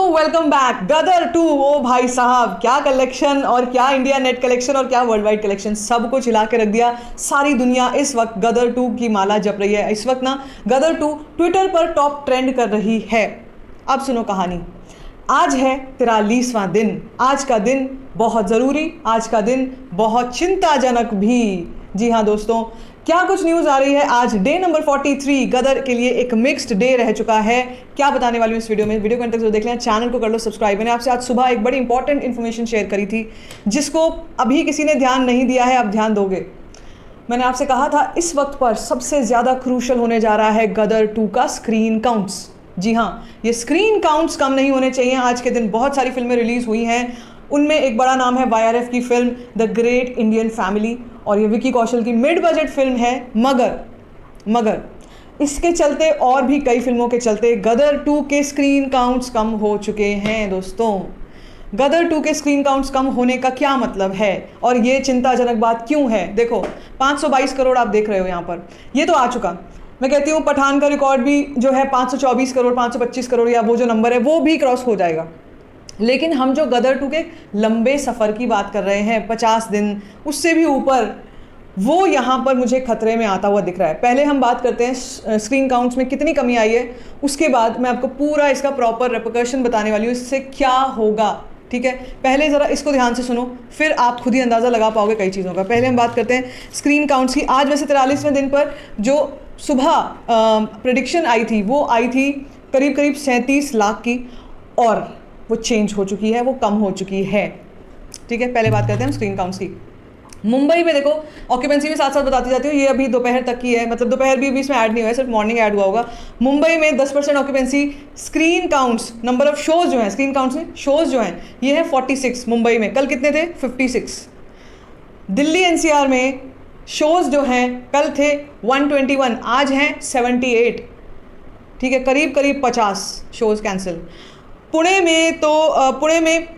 दोस्तों welcome back. गदर 2, ओ भाई साहब, क्या कलेक्शन और क्या इंडिया नेट कलेक्शन और क्या वर्ल्ड वाइड कलेक्शन, सब कुछ हिला के रख दिया। सारी दुनिया इस वक्त गदर 2 की माला जप रही है। इस वक्त ना गदर 2 ट्विटर पर टॉप ट्रेंड कर रही है। अब सुनो कहानी। आज है 43वां दिन। आज का दिन बहुत ज़रूरी, आज का दिन बहुत चिंताजनक भी। जी हाँ दोस्तों, क्या कुछ न्यूज़ आ रही है। आज डे नंबर 43 गदर के लिए एक मिक्स्ड डे रह चुका है। क्या बताने वाली हूँ इस वीडियो में, वीडियो को अंत तक जरूर देख लें। चैनल को कर लो सब्सक्राइब। मैंने आपसे आज सुबह एक बड़ी इंपॉर्टेंट इन्फॉर्मेशन शेयर करी थी जिसको अभी किसी ने ध्यान नहीं दिया है, अब ध्यान दोगे। मैंने आपसे कहा था इस वक्त पर सबसे ज़्यादा क्रूशल होने जा रहा है गदर 2 का स्क्रीन काउंट्स। जी हाँ, ये स्क्रीन काउंट्स कम नहीं होने चाहिए। आज के दिन बहुत सारी फिल्में रिलीज़ हुई हैं, उनमें एक बड़ा नाम है YRF की film the great Indian family, और ये विकी कौशल की मिड बजट फिल्म है। मगर इसके चलते और भी कई फिल्मों के चलते गदर 2 के स्क्रीन काउंट्स कम हो चुके हैं। दोस्तों, गदर 2 के स्क्रीन काउंट्स कम होने का क्या मतलब है और ये चिंताजनक बात क्यों है। देखो, 522 करोड़ आप देख रहे हो यहाँ पर, ये तो आ चुका। मैं कहती हूँ पठान का रिकॉर्ड भी जो है 524 करोड़, 525 करोड़ या वो जो नंबर है वो भी क्रॉस हो जाएगा। लेकिन हम जो गदर 2 के लंबे सफ़र की बात कर रहे हैं, 50 दिन उससे भी ऊपर, वो यहाँ पर मुझे खतरे में आता हुआ दिख रहा है। पहले हम बात करते हैं स्क्रीन काउंट्स में कितनी कमी आई है, उसके बाद मैं आपको पूरा इसका प्रॉपर रेपरकशन बताने वाली हूँ, इससे क्या होगा। ठीक है, पहले ज़रा इसको ध्यान से सुनो, फिर आप खुद ही अंदाज़ा लगा पाओगे कई चीज़ों का। पहले हम बात करते हैं स्क्रीन काउंट्स की। आज वैसे 43वें दिन पर जो सुबह प्रेडिक्शन आई थी वो आई थी करीब 37 लाख की, और वो चेंज हो चुकी है, वो कम हो चुकी है। ठीक है, पहले बात करते हैं हम स्क्रीन काउंट्स की। मुंबई में देखो, ऑक्यूपेंसी भी साथ साथ बताती जाती हूँ, ये अभी दोपहर तक की है, मतलब दोपहर भी इसमें ऐड नहीं हुआ है, सिर्फ मॉर्निंग ऐड हुआ होगा। मुंबई में 10% occupancy. Screen counts, number of shows जो हैं, स्क्रीन काउंट्स में शोज जो हैं, ये है 46 मुंबई में। कल कितने थे? 56। दिल्ली NCR में शोज जो हैं कल थे 121, आज हैं 78। ठीक है, करीब 50 शोज कैंसिल। पुणे में तो पुणे में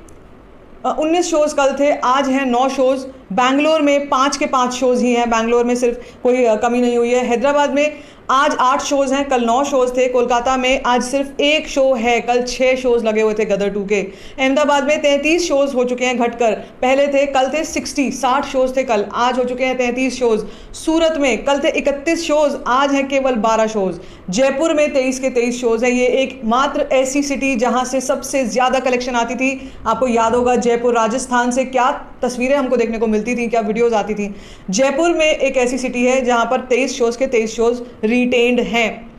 19 शोज़ कल थे, आज हैं 9 शोज़। बैंगलोर में 5 के 5 शोज़ ही हैं, बैंगलोर में सिर्फ कोई कमी नहीं हुई है। हैदराबाद में आज 8 शोज़ हैं, कल 9 शोज़ थे। कोलकाता में आज सिर्फ 1 शो है, कल 6 शोज़ लगे हुए थे गदर 2 के। अहमदाबाद में 33 शोज़ हो चुके हैं घटकर, पहले थे कल थे 60 शोज़ थे कल, आज हो चुके हैं 33 शोज़। सूरत में कल थे 31 शोज़, आज हैं केवल 12 शोज़। जयपुर में 23 के 23 शोज़ हैं। ये एकमात्र ऐसी सिटी जहाँ से सबसे ज़्यादा कलेक्शन आती थी। आपको याद होगा जयपुर राजस्थान से क्या तस्वीरें हमको देखने को मिलती थी, क्या वीडियोज़ आती थी। जयपुर में एक ऐसी सिटी है जहाँ पर 23 शोज़ के 23 शोज़ रिटेन्ड हैं।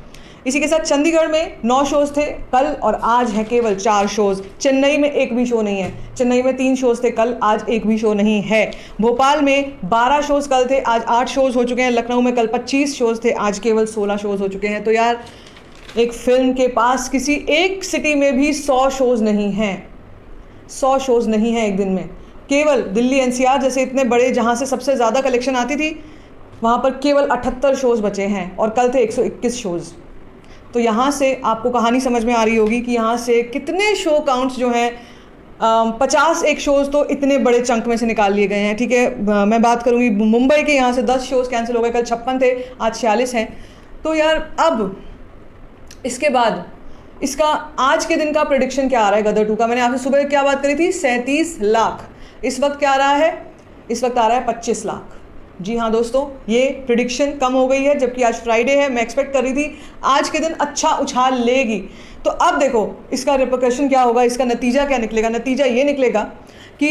इसी के साथ चंडीगढ़ में 9 शोज़ थे कल, और आज है केवल 4 शोज़। चेन्नई में एक भी शो नहीं है, चेन्नई में 3 शोज़ थे कल, आज एक भी शो नहीं है। भोपाल में 12 शोज़ कल थे, आज 8 शोज़ हो चुके हैं। लखनऊ में कल 25 शोज़ थे, आज केवल 16 शोज़ हो चुके हैं। तो यार, एक फिल्म के पास किसी एक सिटी में भी 100 शोज़ नहीं हैं, 100 शोज़ नहीं हैं एक दिन में। केवल दिल्ली NCR जैसे इतने बड़े, जहाँ से सबसे ज़्यादा कलेक्शन आती थी, वहाँ पर केवल 78 शोज़ बचे हैं, और कल थे 121 शोज़। तो यहाँ से आपको कहानी समझ में आ रही होगी कि यहाँ से कितने शो काउंट्स जो हैं, 51 शोज़ तो इतने बड़े चंक में से निकाल लिए गए हैं। ठीक है, मैं बात करूँगी मुंबई के, यहाँ से 10 शोज़ कैंसिल हो गए, कल 56 थे, आज 46 हैं। तो यार, अब इसके बाद इसका आज के दिन का प्रेडिक्शन क्या आ रहा है गदर 2 का। मैंने आपसे सुबह क्या बात करी थी? 37 लाख। इस वक्त क्या आ रहा है? इस वक्त आ रहा है 25 लाख। जी हाँ दोस्तों, ये प्रिडिक्शन कम हो गई है, जबकि आज फ्राइडे है। मैं एक्सपेक्ट कर रही थी आज के दिन अच्छा उछाल लेगी। तो अब देखो इसका रिपरकशन क्या होगा, इसका नतीजा क्या निकलेगा। नतीजा ये निकलेगा कि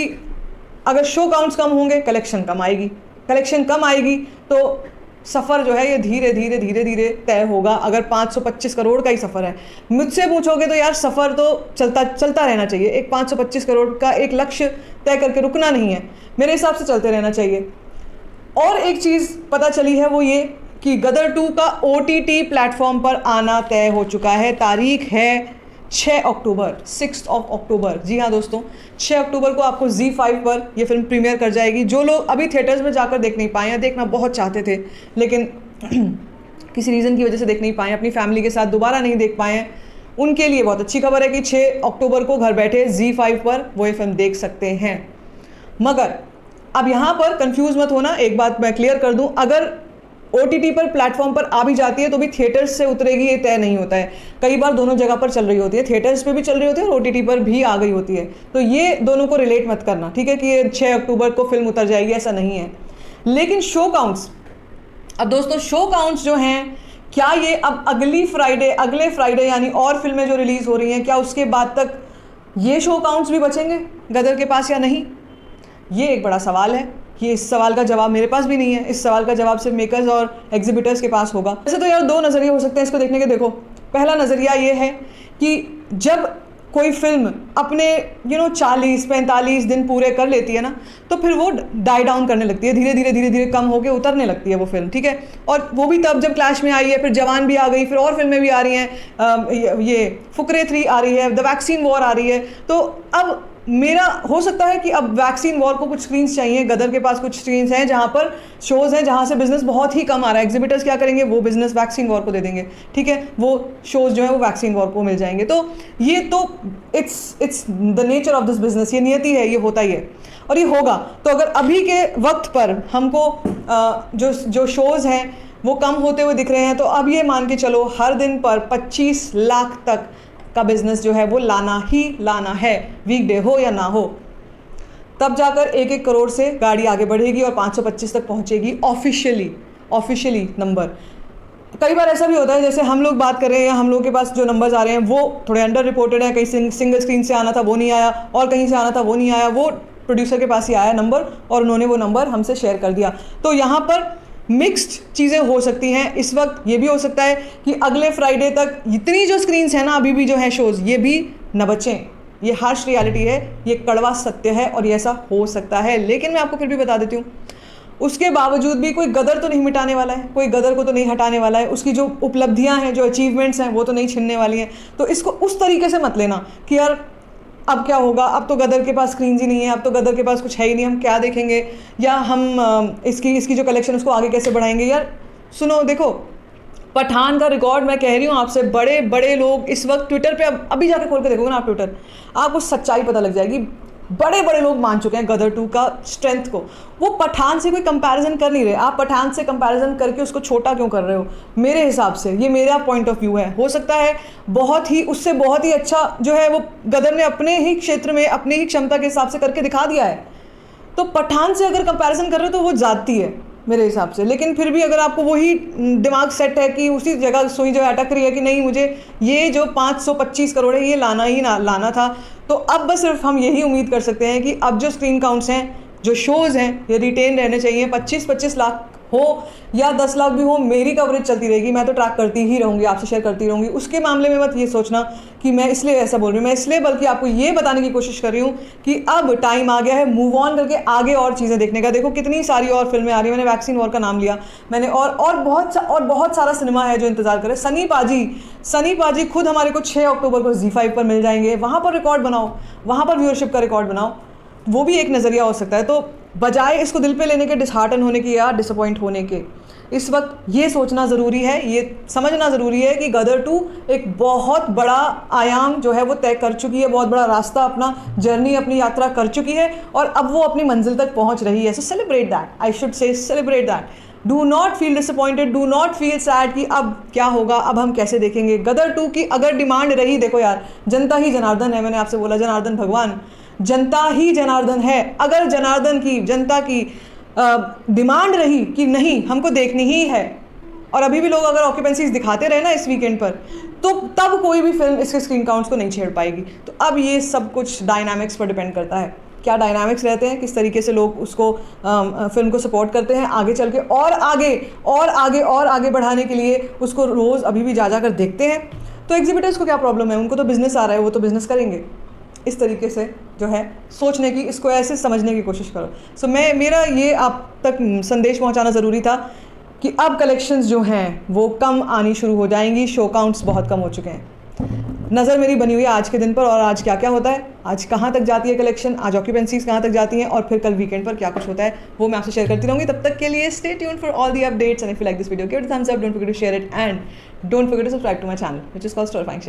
अगर शो काउंट्स कम होंगे, कलेक्शन कम आएगी। कलेक्शन कम आएगी तो सफ़र जो है ये धीरे धीरे तय होगा। अगर 525 करोड़ का ही सफ़र है, मुझसे पूछोगे तो यार सफ़र तो चलता रहना चाहिए। एक 525 करोड़ का एक लक्ष्य तय करके रुकना नहीं है, मेरे हिसाब से चलते रहना चाहिए। और एक चीज़ पता चली है, वो ये कि गदर 2 का OTT प्लेटफॉर्म पर आना तय हो चुका है। तारीख है 6 अक्टूबर, 6 अक्टूबर। जी हाँ दोस्तों, 6 अक्टूबर को आपको ZEE5 पर यह फिल्म प्रीमियर कर जाएगी। जो लोग अभी थिएटर्स में जाकर देख नहीं पाए हैं, देखना बहुत चाहते थे लेकिन किसी रीज़न की वजह से देख नहीं पाए, अपनी फैमिली के साथ दोबारा नहीं देख पाए हैं, उनके लिए बहुत अच्छी खबर है कि 6 अक्टूबर को घर बैठे ZEE5 पर वो ये फिल्म देख सकते हैं। मगर अब यहाँ पर कंफ्यूज मत होना, एक बात मैं क्लियर कर दूँ, अगर OTT पर प्लेटफॉर्म पर आ भी जाती है तो भी थिएटर्स से उतरेगी ये तय नहीं होता है। कई बार दोनों जगह पर चल रही होती है, थिएटर्स पे भी चल रही होती है और OTT पर भी आ गई होती है। तो ये दोनों को रिलेट मत करना, ठीक है, कि ये 6 अक्टूबर को फिल्म उतर जाएगी, ऐसा नहीं है। लेकिन शो काउंट्स, अब दोस्तों शो काउंट्स जो हैं, क्या ये अब अगले फ्राइडे यानी और फिल्में जो रिलीज हो रही हैं, क्या उसके बाद तक ये शो काउंट्स भी बचेंगे गदर के पास या नहीं? ये एक बड़ा सवाल है। कि इस सवाल का जवाब मेरे पास भी नहीं है। इस सवाल का जवाब सिर्फ मेकर्स और एग्जिबिटर्स के पास होगा। वैसे तो यार 2 नज़रिए हो सकते हैं इसको देखने के। देखो, पहला नज़रिया ये है कि जब कोई फिल्म अपने 40-45 दिन पूरे कर लेती है ना, तो फिर वो डाई डाउन करने लगती है, धीरे धीरे कम होकर उतरने लगती है वो फिल्म, ठीक है। और वो भी तब जब क्लैश में आई है, फिर जवान भी आ गई, फिर और फिल्में भी आ रही हैं, ये फुकरे 3 आ रही है, द वैक्सीन वॉर आ रही है। तो अब मेरा हो सकता है कि अब वैक्सीन वॉर को कुछ स्क्रीन्स चाहिए, गदर के पास कुछ स्क्रीन्स हैं जहाँ पर शोज़ हैं जहाँ से बिजनेस बहुत ही कम आ रहा है। एग्जिबिटर्स क्या करेंगे, वो बिजनेस वैक्सीन वॉर को दे देंगे, ठीक है, वो शोज़ जो है वो वैक्सीन वॉर को मिल जाएंगे। तो ये तो it's the nature of this business, ये नियति है, ये होता ही है और ये होगा। तो अगर अभी के वक्त पर हमको जो शोज़ हैं वो कम होते हुए दिख रहे हैं, तो अब ये मान के चलो हर दिन पर 25 लाख तक का बिजनेस जो है वो लाना ही लाना है, वीकडे हो या ना हो। तब जाकर 1-1 करोड़ से गाड़ी आगे बढ़ेगी और 525 तक पहुंचेगी ऑफिशियली नंबर। कई बार ऐसा भी होता है, जैसे हम लोग बात कर रहे हैं, हम लोगों के पास जो नंबर्स आ रहे हैं वो थोड़े अंडर रिपोर्टेड हैं, कहीं सिंगल स्क्रीन से आना था वो नहीं आया, और कहीं से आना था वो नहीं आया, वो प्रोड्यूसर के पास ही आया नंबर और उन्होंने वो नंबर हमसे शेयर कर दिया। तो यहाँ पर मिक्स्ड चीज़ें हो सकती हैं। इस वक्त ये भी हो सकता है कि अगले फ्राइडे तक इतनी जो स्क्रीन्स हैं ना अभी भी जो है शोज़, ये भी न बचें। ये हार्श रियलिटी है, ये कड़वा सत्य है और ये ऐसा हो सकता है। लेकिन मैं आपको फिर भी बता देती हूँ, उसके बावजूद भी कोई गदर तो नहीं मिटाने वाला है, कोई गदर को तो नहीं हटाने वाला है। उसकी जो उपलब्धियाँ हैं, जो अचीवमेंट्स हैं, वो तो नहीं छीनने वाली हैं। तो इसको उस तरीके से मत लेना कि यार अब क्या होगा, अब तो गदर के पास स्क्रीन ही नहीं है, अब तो गदर के पास कुछ है ही नहीं, हम क्या देखेंगे, या हम इसकी जो कलेक्शन उसको आगे कैसे बढ़ाएंगे। यार सुनो, देखो, पठान का रिकॉर्ड मैं कह रही हूँ आपसे, बड़े बड़े लोग इस वक्त ट्विटर पे, अभी जाके खोल के देखोगे ना आप ट्विटर, आपको सच्चाई पता लग जाएगी। बड़े बड़े लोग मान चुके हैं गदर 2 का स्ट्रेंथ को। वो पठान से कोई कंपैरिजन कर नहीं रहे। आप पठान से कंपैरिजन करके उसको छोटा क्यों कर रहे हो? मेरे हिसाब से ये मेरा पॉइंट ऑफ व्यू है। हो सकता है उससे बहुत ही अच्छा जो है वो गदर ने अपने ही क्षेत्र में अपनी ही क्षमता के हिसाब से करके दिखा दिया है। तो पठान से अगर कंपैरिजन कर रहे हो तो वो जाती है मेरे हिसाब से। लेकिन फिर भी अगर आपको वही दिमाग सेट है कि उसी जगह सुई जो अटक रही है कि नहीं, मुझे ये जो 525 करोड़ है ये लाना था, तो अब बस सिर्फ हम यही उम्मीद कर सकते हैं कि अब जो स्क्रीन काउंट्स हैं, जो शोज़ हैं, ये रिटेन रहने चाहिए। 25-25 लाख हो या 10 लाख भी हो, मेरी कवरेज चलती रहेगी, मैं तो ट्रैक करती ही रहूँगी, आपसे शेयर करती रहूँगी। उसके मामले में मत ये सोचना कि मैं इसलिए ऐसा बोल रही हूँ, मैं इसलिए बल्कि आपको ये बताने की कोशिश कर रही हूँ कि अब टाइम आ गया है मूव ऑन करके आगे और चीज़ें देखने का। देखो कितनी सारी और फिल्में आ रही हैं। मैंने वैक्सीन वॉर का नाम लिया, मैंने और बहुत सारा सिनेमा है जो इंतजार करे। सनी पाजी खुद हमारे को 6 अक्टूबर को ZEE5 पर मिल जाएंगे। वहाँ पर रिकॉर्ड बनाओ, वहाँ पर व्यूअरशिप का रिकॉर्ड बनाओ, वो भी एक नज़रिया हो सकता है। तो बजाय इसको दिल पे लेने के, डिसहार्टन होने के या डिसअपॉइंट होने के, इस वक्त ये सोचना ज़रूरी है, ये समझना ज़रूरी है कि गदर 2 एक बहुत बड़ा आयाम जो है वो तय कर चुकी है, बहुत बड़ा रास्ता, अपना जर्नी, अपनी यात्रा कर चुकी है और अब वो अपनी मंजिल तक पहुंच रही है। So celebrate that, I should say celebrate that. Do not feel disappointed, do not feel sad कि अब क्या होगा, अब हम कैसे देखेंगे। गदर 2 की अगर डिमांड रही, देखो यार, जनता ही जनार्दन है। मैंने आपसे बोला जनार्दन भगवान, जनता ही जनार्दन है। अगर जनता की डिमांड रही कि नहीं हमको देखनी ही है, और अभी भी लोग अगर ऑक्यूपेंसीज दिखाते रहे ना इस वीकेंड पर, तो तब कोई भी फिल्म इसके स्क्रीन काउंट्स को नहीं छेड़ पाएगी। तो अब ये सब कुछ डायनामिक्स पर डिपेंड करता है, क्या डायनामिक्स रहते हैं, किस तरीके से लोग उसको फिल्म को सपोर्ट करते हैं आगे चल के, और आगे बढ़ाने के लिए उसको रोज़ अभी भी जा कर देखते हैं। तो एग्जिबिटर्स को क्या प्रॉब्लम है, उनको तो बिज़नेस आ रहा है, वो तो बिज़नेस करेंगे। इस तरीके से जो है सोचने की, इसको ऐसे समझने की कोशिश करो। सो मेरा ये आप तक संदेश पहुंचाना ज़रूरी था कि अब कलेक्शंस जो हैं वो कम आनी शुरू हो जाएंगी, शो काउंट्स बहुत कम हो चुके हैं। नज़र मेरी बनी हुई है आज के दिन पर, और आज क्या क्या होता है, आज कहाँ तक जाती है कलेक्शन, आज ऑक्यूपेंसीज कहाँ तक जाती हैं, और फिर कल वीकेंड पर क्या कुछ होता है वो मैं आपसे शेयर करती रहूँगी। तब तक के लिए stay tuned for all the updates, and if you like this video give it a thumbs up, don't forget to share it, and don't forget to subscribe to my channel which is called स्टोरीफाइंग।